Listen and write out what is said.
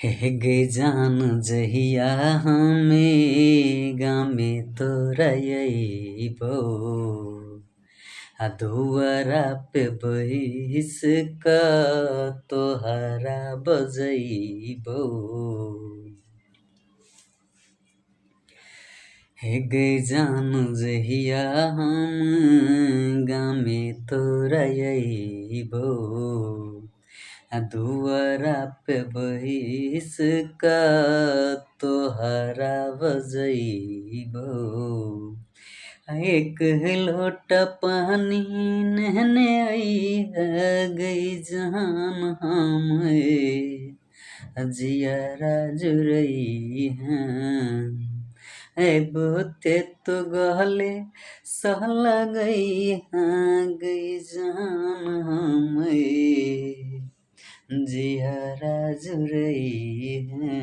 हे गई जान जहिया हमें गामे तोरा अइबो दुआरा पे बैस क तोहरा बजैबो। हे गई जान जहिया हम गामे तोरा अइबो दुआरा पे बैस क तोहरा बजैबो। एक लोटा पानी नहने अइह गई जान हमें जियरा जुरैहा। बहुते तो गहले सहल गई जान हमें जियरा जुरैहा।